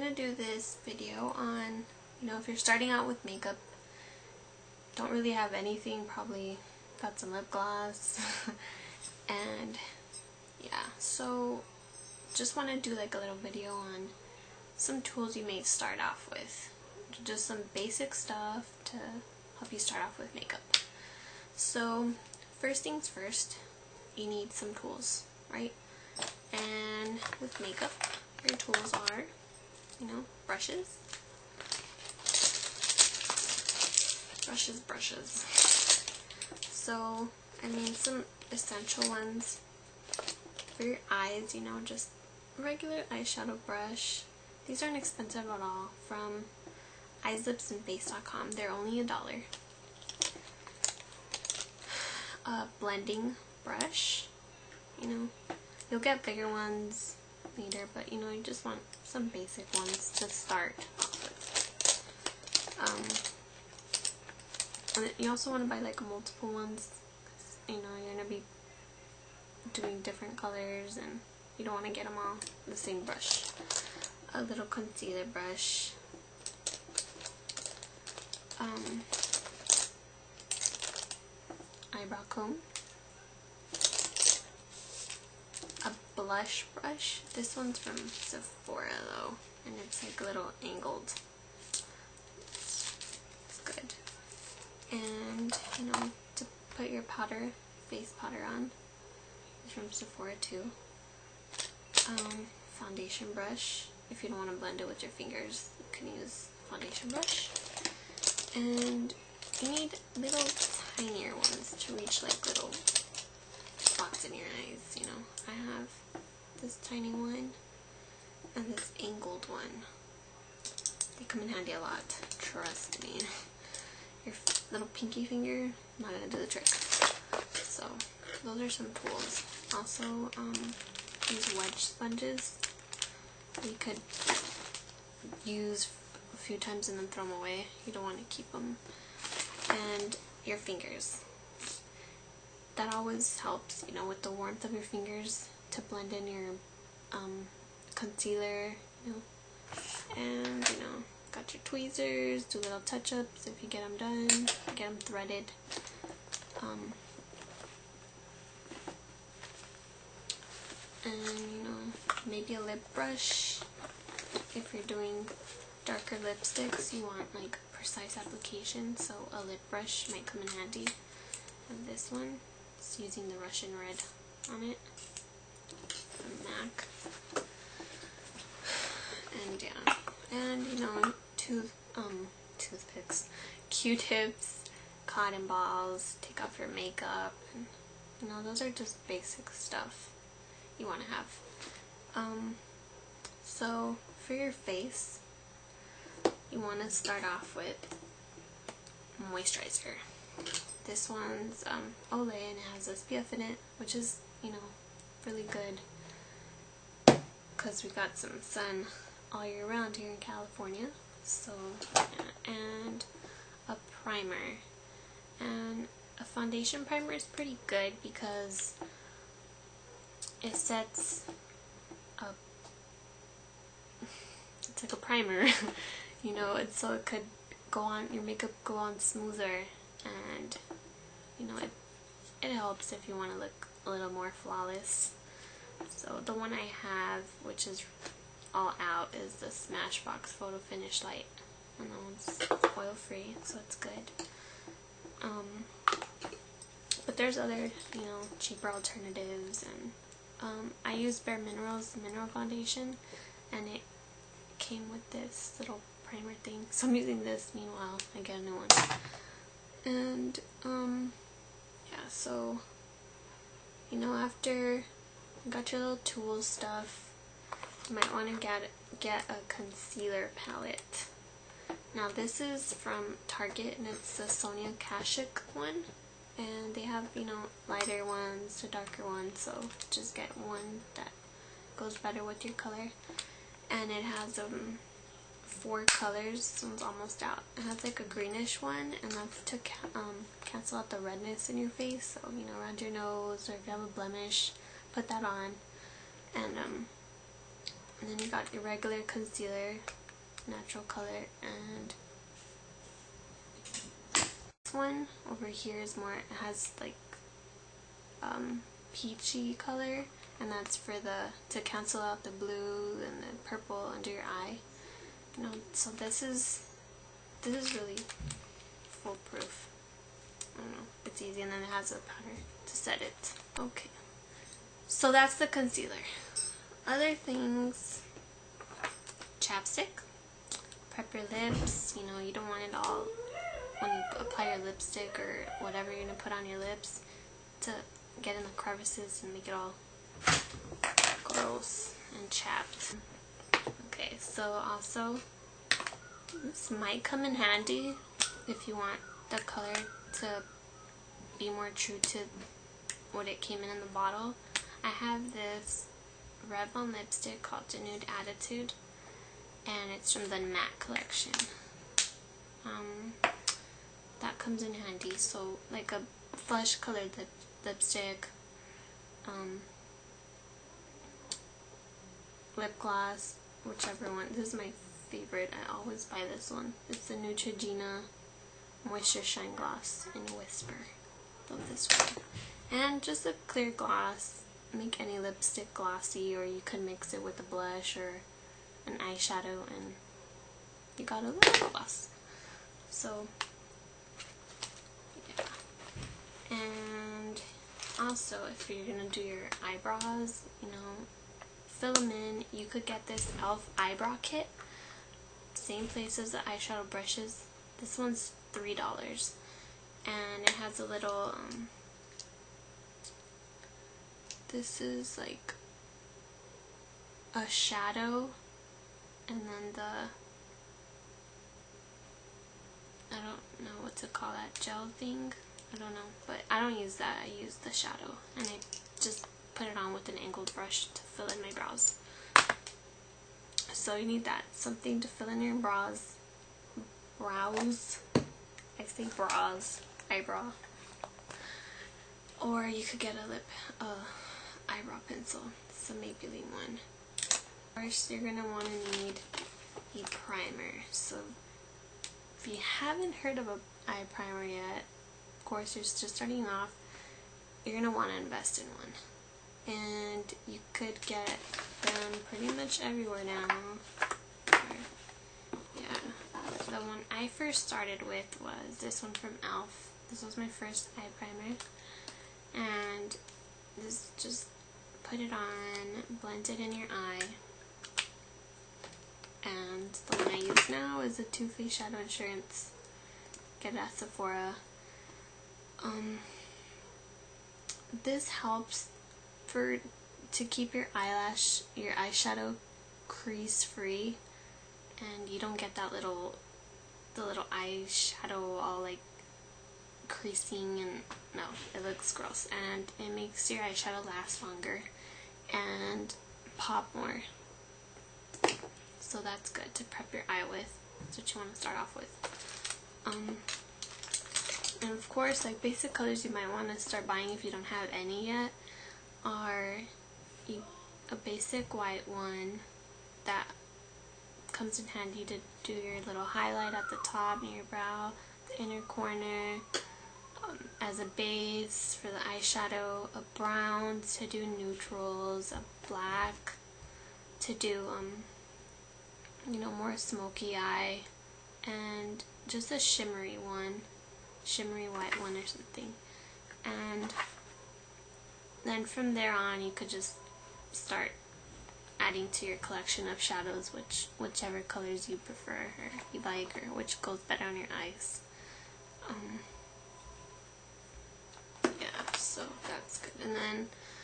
gonna do this video on, if you're starting out with makeup, don't really have anything, probably got some lip gloss, and yeah, so just want to do like a little video on some tools you may start off with. Just some basic stuff to help you start off with makeup. So first things first, you need some tools, right? And with makeup, your tools are, brushes. So, some essential ones for your eyes, just regular eyeshadow brush. These aren't expensive at all, from eyeslipsandbase.com. They're only $1. A blending brush, you'll get bigger ones later, but you just want some basic ones to start off with. And you also want to buy like multiple ones, because you're going to be doing different colors and you don't want to get them all the same brush. A little concealer brush, eyebrow comb, a blush brush. This one's from Sephora though, and it's like a little angled. It's good. And to put your powder, face powder on, it's from Sephora too. Foundation brush. If you don't want to blend it with your fingers, you can use foundation brush. And you need little tinier ones to reach like little spots in your eyes, I have this tiny one and this angled one. They come in handy a lot, trust me. Your little pinky finger, not gonna do the trick. So, those are some tools. Also, these wedge sponges you could use a few times and then throw them away. You don't want to keep them. And your fingers. That always helps, with the warmth of your fingers to blend in your concealer, and got your tweezers, do little touch-ups if you get them done, get them threaded. And maybe a lip brush. If you're doing darker lipsticks, you want like precise application, so a lip brush might come in handy. And this one, it's using the Russian Red on it from MAC. And yeah, and toothpicks, Q-tips, cotton balls, take off your makeup, and those are just basic stuff you want to have. So for your face, you want to start off with moisturizer. This one's Olay, and it has SPF in it, which is really good because we got some sun all year round here in California. So and a primer, and a foundation primer is pretty good because it sets up, it's like a primer, so it could go on, your makeup go on smoother, and it helps if you want to look a little more flawless. So the one I have, which is all out, is the Smashbox Photo Finish Light, and that one's oil free, so it's good. But there's other cheaper alternatives, and I use Bare Minerals mineral foundation, and it came with this little primer thing, so I'm using this meanwhile I get a new one. And yeah, so after you got your little tools stuff, you might want to get a concealer palette. Now this is from Target, and it's the Sonia Kashuk one, and they have lighter ones to darker ones, so just get one that goes better with your color. And it has 4 colors. This one's almost out. It has like a greenish one, and that's to cancel out the redness in your face, so around your nose, or if you have a blemish, put that on. And And then you got your regular concealer, natural color, and this one over here is more, it has like peachy color, and that's for to cancel out the blue and the purple under your eye. You know, so this is really foolproof. I don't know, it's easy, and then it has a powder to set it. Okay, so that's the concealer. Other things, chapstick. Prep your lips. You know, you don't want it all, when you apply your lipstick or whatever you're going to put on your lips, to get in the crevices and make it all gross and chapped. Okay, so also, this might come in handy if you want the color to be more true to what it came in the bottle. I have this Revlon lipstick called Denoued Attitude, and it's from the Matte collection. That comes in handy. So like a flesh colored lipstick, lip gloss, whichever one. This is my favorite. I always buy this one. It's the Neutrogena Moisture Shine Gloss in Whisper. Love this one. And just a clear gloss. Make any lipstick glossy, or you could mix it with a blush or an eyeshadow and you got a little gloss. So yeah. And also, if you're gonna do your eyebrows, you know, fill them in. You could get this e.l.f. eyebrow kit, same place as the eyeshadow brushes. This one's $3, and it has a little this is like a shadow, and then I don't know what to call that, gel thing, I don't know, but I don't use that. I use the shadow, and I just put it on with an angled brush to fill in my brows. So you need that, something to fill in your brows. I say brows, eyebrow. Or you could get a eyebrow pencil, it's a Maybelline one. First, you're gonna want to need a primer. So if you haven't heard of an eye primer yet, of course you're just starting off, you're gonna want to invest in one. And you could get them pretty much everywhere now. Yeah, the one I first started with was this one from e.l.f. This was my first eye primer, and this, just put it on, blend it in your eye. And the one I use now is the Too Faced Shadow Insurance. Get it at Sephora. This helps to keep your eyeshadow crease free, and you don't get that the little eyeshadow all like creasing, and no, it looks gross. And it makes your eyeshadow last longer and pop more. So that's good to prep your eye with. That's what you want to start off with. And of course, like basic colors you might want to start buying if you don't have any yet are a basic white one that comes in handy to do your little highlight at the top in your brow, the inner corner, as a base for the eyeshadow, a brown to do neutrals, a black to do you know, more smoky eye, and just a shimmery white one or something. And then from there on, you could just start adding to your collection of shadows, whichever colors you prefer or you like, or which goes better on your eyes. Yeah, so that's good. And then